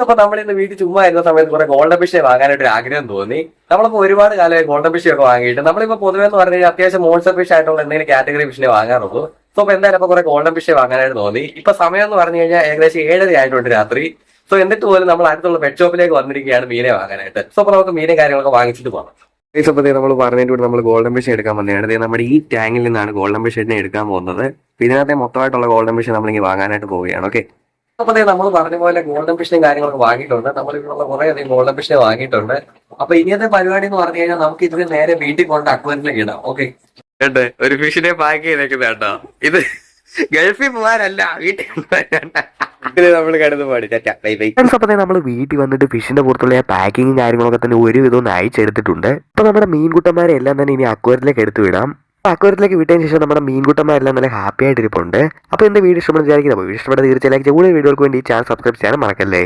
അപ്പൊ നമ്മൾ ഇന്ന് വീട്ടിൽ ചുമ്മാ ഇരുന്ന സമയത്ത് കുറെ ഗോൾഡൻ ഫിഷ് വാങ്ങാനായിട്ട് ഒരു ആഗ്രഹം തോന്നി. നമ്മളിപ്പോ ഒരുപാട് കാലമായി ഗോൾഡൻ ഫിഷ് ഒക്കെ വാങ്ങിയിട്ട് നമ്മളിപ്പോ പൊതുവെ എന്ന് പറഞ്ഞു കഴിഞ്ഞാൽ അത്യാവശ്യം മോൺസ്റ്റർ ഫിഷ് ആയിട്ടുള്ള എന്തെങ്കിലും കാറ്റഗറി ഫിഷിനെ വാങ്ങാറുള്ളൂ. സോ അപ്പൊ എന്തായാലും അപ്പൊ കുറെ ഗോൾഡൻ ഫിഷ് വാങ്ങാനായിട്ട് തോന്നി. ഇപ്പൊ സമയം എന്ന് പറഞ്ഞു കഴിഞ്ഞാൽ ഏകദേശം 7:30 ആയിട്ടുണ്ട് രാത്രി. സോ എന്നിട്ട് പോലും നമ്മൾ അടുത്തുള്ള പെറ്റ് ഷോപ്പിലേക്ക് വന്നിരിക്കുകയാണ് മീനെ വാങ്ങാനായിട്ട്. സോ അപ്പൊ നമുക്ക് മീനും കാര്യങ്ങളൊക്കെ വാങ്ങിച്ചിട്ട് പോകാം. നമ്മൾ പറഞ്ഞതിന്റെ കൂടെ നമ്മൾ ഗോൾഡൻ ഫിഷ് എടുക്കാൻ വന്നതാണ്. നമ്മുടെ ഈ ടാങ്കിൽ നിന്നാണ് ഗോൾഡൻ ഫിഷിനെ എടുക്കാൻ പോകുന്നത്. ഇതിനകത്തെ മൊത്തമായിട്ടുള്ള ഗോൾഡൻ ഫിഷ് നമ്മളിങ്ങനെ വാങ്ങാനായിട്ട് പോവുകയാണ്. ഓക്കെ, അപ്പൊ നമ്മൾ പറഞ്ഞ പോലെ ഗോൾഡൻ ഫിഷിനും കാര്യങ്ങളൊക്കെ വാങ്ങിയിട്ടുണ്ട്. നമ്മൾ ഇവിടെയുള്ള കുറെ അധികം ഗോൾഡൻ ഫിഷിനെ വാങ്ങിയിട്ടുണ്ട്. അപ്പൊ ഇനിയത്തെ പരിപാടി എന്ന് പറഞ്ഞു കഴിഞ്ഞാൽ നമുക്ക് ഇതിന് നേരെ വീട്ടിൽ കൊണ്ട് അക്വേറിയത്തിലേക്ക് ഇടാം. ഓക്കെ, ഒരു ഫിഷിനെ പാക്ക് ചെയ്തേക്കുന്ന കേട്ടോ. ഇത് ഗൾഫിൽ പോകാനല്ല, വീട്ടിൽ നമ്മൾ കിടന്ന് പാടി. അപ്പൊ നമ്മൾ വീട്ടിൽ വന്നിട്ട് ഫിഷിന്റെ പുറത്തുള്ള പാക്കിങ്ങും കാര്യങ്ങളൊക്കെ തന്നെ ഒരുവിധം ഒന്ന് അയച്ചെടുത്തിട്ടുണ്ട്. അപ്പൊ നമ്മുടെ മീൻകുട്ടന്മാരെ എല്ലാം തന്നെ ഇനി അക്വേറിയത്തിലേക്ക് എടുത്തു വിടാം. അക്വേറിയത്തിലേക്ക് വിട്ടതിന് ശേഷം നമ്മുടെ മീൻകുട്ടന്മാരെല്ലാം നല്ല ഹാപ്പി ആയിട്ട് ഇരിപ്പുണ്ട്. അപ്പോൾ എന്റെ വീഡിയോ ഇഷ്ടപ്പെടുന്ന വിചാരിക്കുന്നത് വീഡിയോ ഇഷ്ടപ്പെട്ട തീർച്ചയായും കൂടുതൽ വീഡിയോകൾക്ക് വേണ്ടി ചാനൽ സബ്സ്ക്രൈബ് ചെയ്യാനും മറക്കല്ലേ.